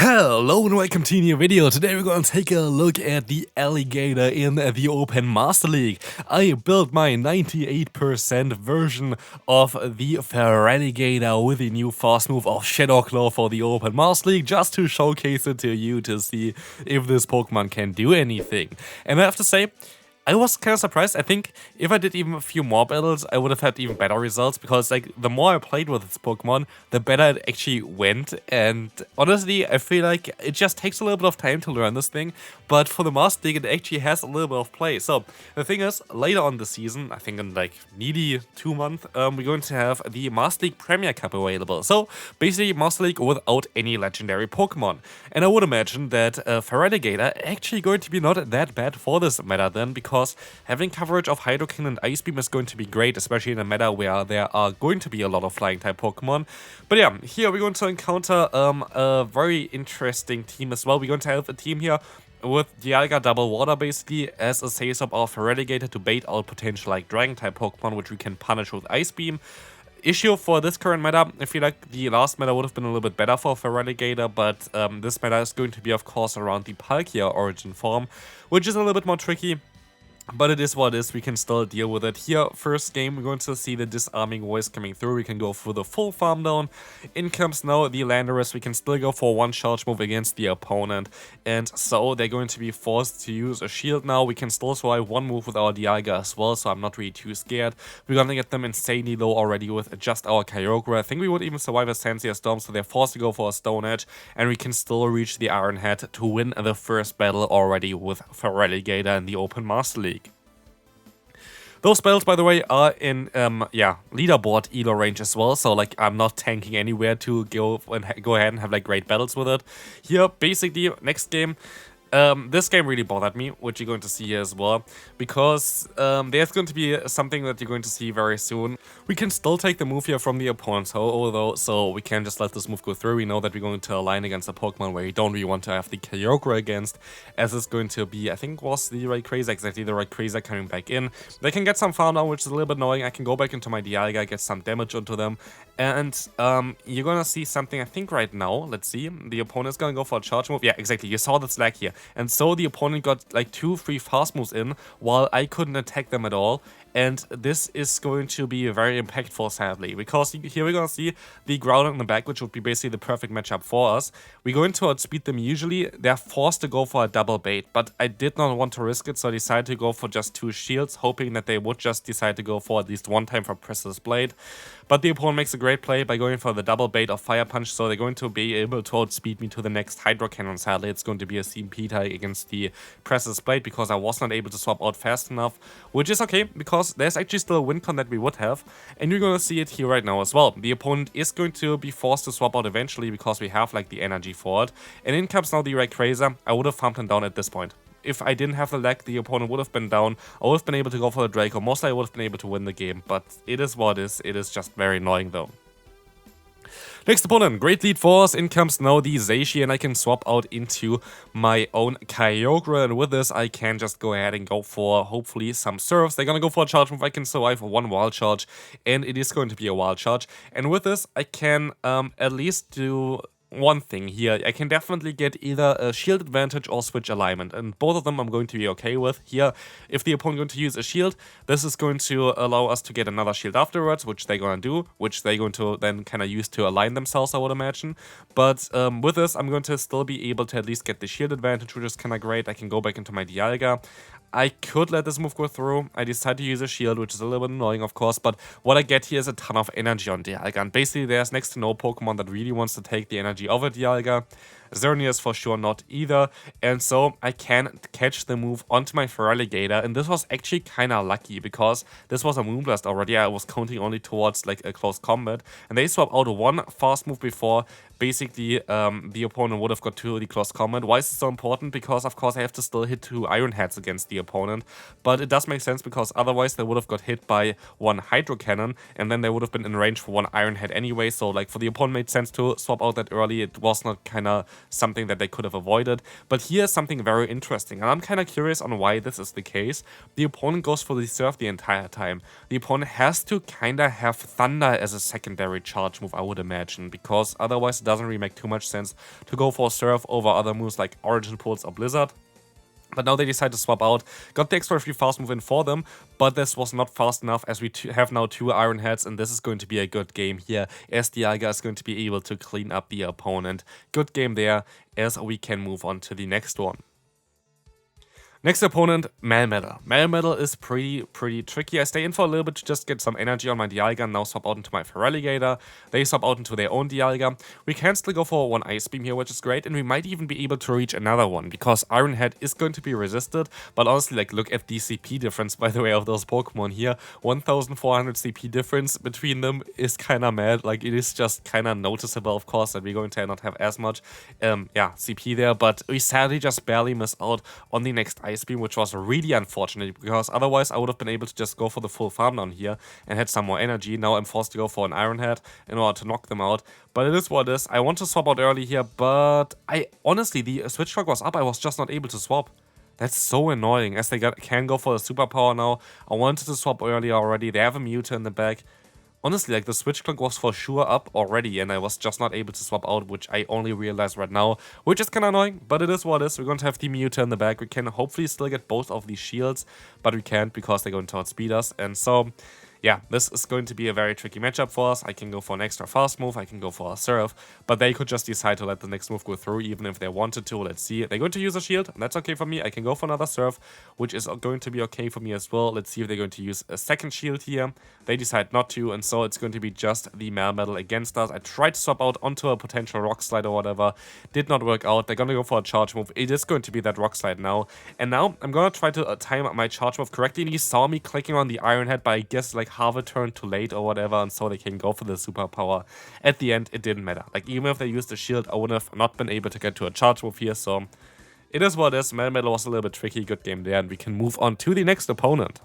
Hello and welcome to a new video. Today we're going to take a look at the alligator in the Open Master League. I built my 98% version of the Feraligatr with the new fast move of Shadow Claw for the Open Master League, just to showcase it to you to see if this Pokemon can do anything. And I have to say, I was kind of surprised. I think if I did even a few more battles, I would have had even better results, because like the more I played with this Pokemon, the better it actually went. And honestly, I feel like it just takes a little bit of time to learn this thing, but for the Master League, it actually has a little bit of play. So the thing is, later on the season, I think in like nearly 2 months, we're going to have the Master League Premier Cup available. So basically Master League without any legendary Pokemon. And I would imagine that Feraligatr actually going to be not that bad for this meta then, because having coverage of Hydro Cannon and Ice Beam is going to be great, especially in a meta where there are going to be a lot of flying type Pokemon. But yeah, here we're going to encounter a very interesting team as well. We're going to have a team here with Dialga Double Water basically as a safe of our Feraligatr to bait out potential like Dragon type Pokemon, which we can punish with Ice Beam. Issue for this current meta, I feel like the last meta would have been a little bit better for Feraligatr, but this meta is going to be of course around the Palkia origin form, which is a little bit more tricky. But it is what it is, we can still deal with it. Here, first game, we're going to see the disarming voice coming through. We can go for the full farm down. In comes now the Landorus. We can still go for one charge move against the opponent. And so they're going to be forced to use a shield now. We can still survive one move with our Dialga as well, so I'm not really too scared. We're gonna get them insanely low already with just our Kyogre. I think we would even survive a Sensia Storm, so they're forced to go for a Stone Edge. And we can still reach the Iron Head to win the first battle already with Feraligatr in the Open Master League. Those battles, by the way, are in, leaderboard elo range as well, so, like, I'm not tanking anywhere to go ahead and have, like, great battles with it. Here, basically, next game, this game really bothered me, which you're going to see here as well, because there's going to be something that you're going to see very soon. We can still take the move here from the opponent's hole, though, so we can't just let this move go through. We know that we're going to align against a Pokemon where we don't really want to have the Kyogre against, as it's going to be, I think was the Rayquaza, exactly, the Rayquaza coming back in. They can get some farm down, which is a little bit annoying. I can go back into my Dialga, get some damage onto them, and you're gonna see something, I think right now, let's see, the opponent's gonna go for a charge move. Yeah, exactly, you saw the slack here. And so the opponent got like 2-3 fast moves in while I couldn't attack them at all. And this is going to be very impactful, sadly, because here we're going to see the Groudon in the back, which would be basically the perfect matchup for us. We're going to outspeed them usually. They're forced to go for a double bait, but I did not want to risk it, so I decided to go for just 2 shields, hoping that they would just decide to go for at least one time for Precious Blade. But the opponent makes a great play by going for the double bait of Fire Punch, so they're going to be able to outspeed me to the next Hydro Cannon. Sadly, it's going to be a CMP tie against the Precious Blade, because I was not able to swap out fast enough, which is okay, because there's actually still a win con that we would have, and you're going to see it here right now as well. The opponent is going to be forced to swap out eventually, because we have like the energy for it, and in comes now the Rayquaza. I would have farmed him down at this point. If I didn't have the lag, the opponent would have been down. I would have been able to go for the Draco. Mostly I would have been able to win the game, but it is what it is. It is just very annoying though. Next opponent, great lead for us. In comes now the Zacian, and I can swap out into my own Kyogre, and with this I can just go ahead and go for hopefully some serves. They're gonna go for a charge move. I can survive one wild charge, and it is going to be a wild charge. And with this I can at least do one thing here. I can definitely get either a shield advantage or switch alignment, and both of them I'm going to be okay with. Here, if the opponent going to use a shield, this is going to allow us to get another shield afterwards, which they're gonna do, which they're going to then kind of use to align themselves, I would imagine. But with this, I'm going to still be able to at least get the shield advantage, which is kind of great. I can go back into my Dialga. I could let this move go through. I decided to use a shield, which is a little bit annoying, of course, but what I get here is a ton of energy on Dialga, and basically there's next to no Pokemon that really wants to take the energy of a Dialga. Xerneas for sure not either, and so I can catch the move onto my Feraligatr, and this was actually kind of lucky, because this was a Moonblast already. I was counting only towards like a close combat, and they swap out one fast move before basically the opponent would have got to the close combat. Why is it so important? Because of course I have to still hit 2 Iron Heads against the opponent, but it does make sense, because otherwise they would have got hit by 1 Hydro Cannon, and then they would have been in range for 1 Iron Head anyway, so like for the opponent made sense to swap out that early. It was not kind of something that they could have avoided. But here's something very interesting, and I'm kind of curious on why this is the case. The opponent goes for the Surf the entire time. The opponent has to kind of have Thunder as a secondary charge move, I would imagine, because otherwise it doesn't really make too much sense to go for Surf over other moves like Origin Pulse or Blizzard. But now they decide to swap out, got the extra free fast move in for them, but this was not fast enough as we have now 2 Iron Heads, and this is going to be a good game here as Dialga is going to be able to clean up the opponent. Good game there as we can move on to the next one. Next opponent, Melmetal. Melmetal is pretty tricky. I stay in for a little bit to just get some energy on my Dialga and now swap out into my Feraligatr. They swap out into their own Dialga. We can still go for one Ice Beam here, which is great, and we might even be able to reach another one because Iron Head is going to be resisted. But honestly, like, look at the CP difference, by the way, of those Pokemon here. 1400 CP difference between them is kind of mad. Like, it is just kind of noticeable, of course, that we're going to not have as much CP there, but we sadly just barely miss out on the next Ice Beam, which was really unfortunate because otherwise I would have been able to just go for the full farm down here and had some more energy. Now I'm forced to go for an Iron Head in order to knock them out, but it is what it is. I want to swap out early here, but honestly, the switch clock was up. I was just not able to swap. That's so annoying as they can go for the superpower now. I wanted to swap earlier already. They have a Mewtwo in the back. Honestly, like, the switch clock was for sure up already, and I was just not able to swap out, which I only realized right now, which is kind of annoying, but it is what it is. We're going to have the Mewtwo in the back. We can hopefully still get both of these shields, but we can't because they're going to outspeed us, and so yeah, this is going to be a very tricky matchup for us. I can go for an extra fast move, I can go for a Surf, but they could just decide to let the next move go through even if they wanted to. Let's see. They're going to use a shield, and that's okay for me. I can go for another Surf, which is going to be okay for me as well. Let's see if they're going to use a second shield here. They decide not to, and so it's going to be just the Melmetal against us. I tried to swap out onto a potential Rock Slide or whatever. Did not work out. They're going to go for a charge move. It is going to be that Rock Slide now. And now I'm going to try to time my charge move correctly. And he saw me clicking on the Iron Head, but I guess like half a turn too late or whatever, and so they can go for the superpower. At the end, it didn't matter. Like, even if they used the shield, I would have not been able to get to a charge move here, so it is what it is. Melmetal was a little bit tricky. Good game there, and we can move on to the next opponent.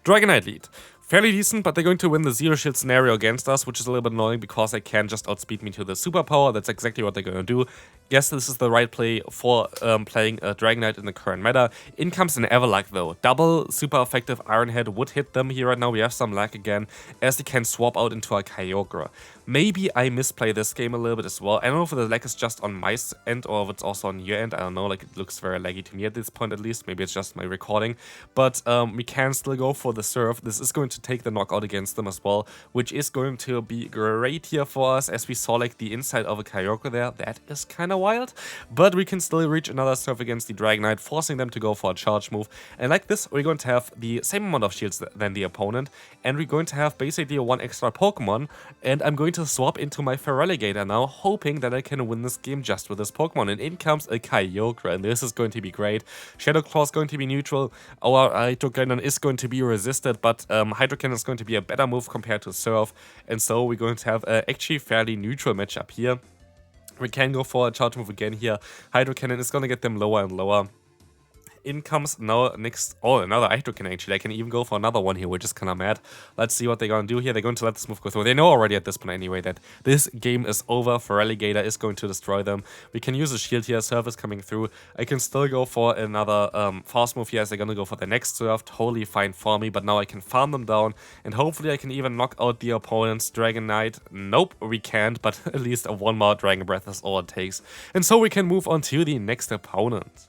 Dragonite lead. Fairly decent, but they're going to win the Zero Shield scenario against us, which is a little bit annoying because they can just outspeed me to the superpower. That's exactly what they're going to do. Yes, this is the right play for playing a Dragonite in the current meta. In comes an Everluck though. Double super effective Iron Head would hit them here right now. We have some lag again, as they can swap out into a Kyogre. Maybe I misplay this game a little bit as well. I don't know if the lag is just on my end or if it's also on your end. I don't know, like, it looks very laggy to me at this point at least. Maybe it's just my recording. But we can still go for the Surf. This is going to take the knockout against them as well, which is going to be great here for us, as we saw like the inside of a Kyogre there. That is kind of wild, but we can still reach another Surf against the Dragonite, forcing them to go for a charge move. And like this, we're going to have the same amount of shields than the opponent, and we're going to have basically one extra Pokemon, and I'm going to swap into my Feraligatr now, hoping that I can win this game just with this Pokemon. And in comes a Kyogre, and this is going to be great. Shadow Claw is going to be neutral, our Hydro Cannon is going to be resisted, but Hydro Cannon is going to be a better move compared to Surf, and so we're going to have actually fairly neutral matchup here. We can go for a charge move again here. Hydro Cannon is going to get them lower and lower. In comes now next, another Hydro Cannon actually. I can even go for another one here, which is kind of mad. Let's see what they're going to do here. They're going to let this move go through. They know already at this point anyway that this game is over. Feraligatr is going to destroy them. We can use a shield here. Surf is coming through. I can still go for another fast move here as they're going to go for the next Surf. Totally fine for me, but now I can farm them down, and hopefully I can even knock out the opponent's Dragonite. Nope, we can't, but at least one more Dragon Breath is all it takes. And so we can move on to the next opponent.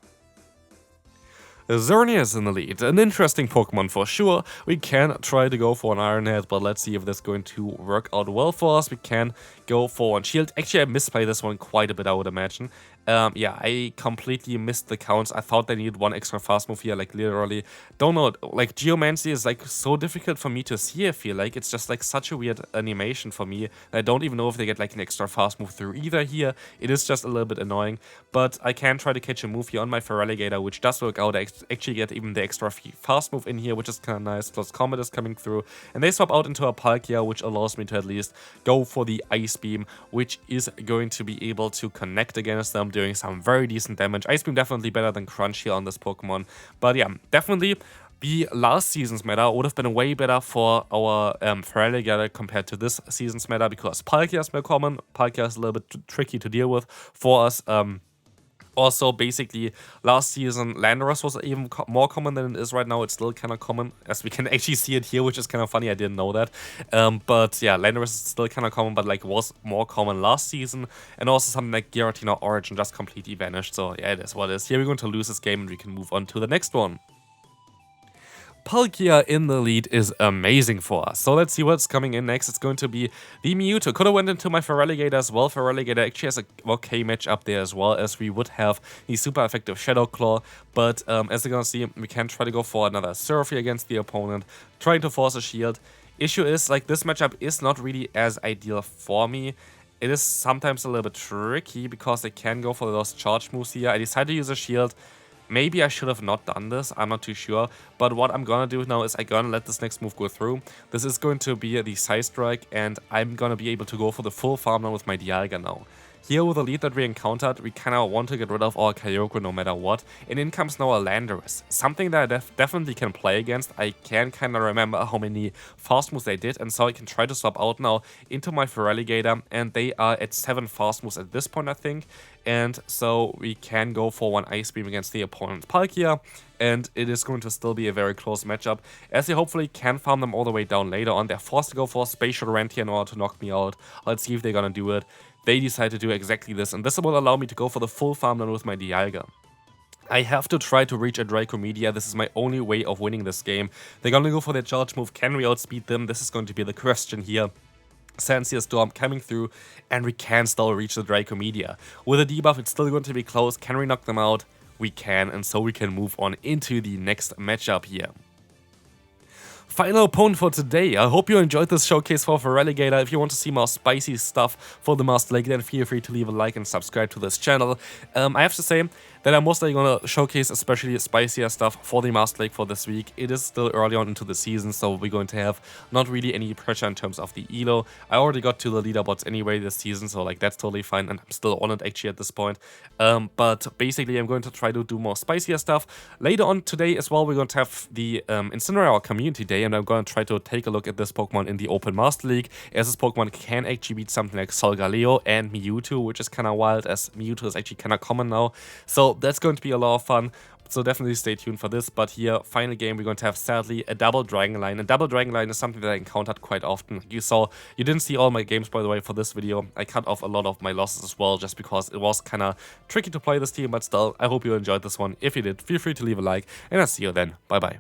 Xerneas in the lead, an interesting Pokemon for sure. We can try to go for an Iron Head, but let's see if this is going to work out well for us. We can go for one shield. Actually, I misplayed this one quite a bit, I would imagine. Yeah, I completely missed the counts. I thought they needed one extra fast move here, like literally. Don't know, like Geomancy is like so difficult for me to see, I feel like. It's just like such a weird animation for me. I don't even know if they get like an extra fast move through either here. It is just a little bit annoying, but I can try to catch a move here on my Feraligatr, which does work out. I actually get even the extra fast move in here, which is kind of nice. Close Combat is coming through, and they swap out into a Palkia, which allows me to at least go for the Ice Beam, which is going to be able to connect against them, doing some very decent damage. Ice Beam definitely better than Crunch here on this Pokemon, but yeah, definitely the last season's meta would have been way better for our Feraligatr compared to this season's meta, because Palkia is more common. Palkia is a little bit tricky to deal with for us. Also, basically, last season, Landorus was even more common than it is right now. It's still kind of common, as we can actually see it here, which is kind of funny. I didn't know that. But yeah, Landorus is still kind of common, but like was more common last season. And also something like Giratina Origin just completely vanished. So yeah, it is what it is. Here we're going to lose this game and we can move on to the next one. Palkia in the lead is amazing for us. So let's see what's coming in next. It's going to be the Mewtwo. Could have went into my Feraligatr as well. Feraligatr actually has a okay match up there, as well as we would have the super effective Shadow Claw. But as you're going to see, we can try to go for another Surfy against the opponent, trying to force a shield. Issue is, like, this matchup is not really as ideal for me. It is sometimes a little bit tricky because they can go for those charge moves here. I decided to use a shield. Maybe I should have not done this, I'm not too sure, but what I'm gonna do now is I'm gonna let this next move go through. This is going to be the Side Strike, and I'm gonna be able to go for the full farm now with my Dialga now. Here with the lead that we encountered, we kinda want to get rid of our Kyogre no matter what, and in comes now a Landorus. Something that I definitely can play against. I can kinda remember how many fast moves they did, and so I can try to swap out now into my Feraligatr, and they are at 7 fast moves at this point, I think. And so we can go for one Ice Beam against the opponent's Palkia, and it is going to still be a very close matchup, as they hopefully can farm them all the way down later on. They're forced to go for a Spatial Rant here in order to knock me out. Let's see if they're gonna do it. They decide to do exactly this, and this will allow me to go for the full farm down with my Dialga. I have to try to reach a Draco Meteor. This is my only way of winning this game. They're gonna go for their charge move. Can we outspeed them? This is going to be the question here. Sandsea Storm coming through, and we can still reach the Draco Meteor. With a debuff, it's still going to be close. Can we knock them out? We can, and so we can move on into the next matchup here. Final opponent for today. I hope you enjoyed this showcase for Feraligatr. If you want to see more spicy stuff for the Master League, then feel free to leave a like and subscribe to this channel. I have to say that I'm mostly going to showcase especially spicier stuff for the Master League for this week. It is still early on into the season, so we're going to have not really any pressure in terms of the elo. I already got to the leaderboards anyway this season, so like that's totally fine, and I'm still on it actually at this point. But basically I'm going to try to do more spicier stuff. Later on today as well, we're going to have the Incineroar Community Day, and I'm going to try to take a look at this Pokemon in the Open Master League, as this Pokemon can actually beat something like Solgaleo and Mewtwo, which is kind of wild, as Mewtwo is actually kind of common now. So that's going to be a lot of fun. So definitely stay tuned for this. But here, final game, we're going to have, sadly, a double Dragon Line. A double Dragon Line is something that I encountered quite often. You didn't see all my games, by the way, for this video. I cut off a lot of my losses as well, just because it was kind of tricky to play this team. But still, I hope you enjoyed this one. If you did, feel free to leave a like, and I'll see you then. Bye bye.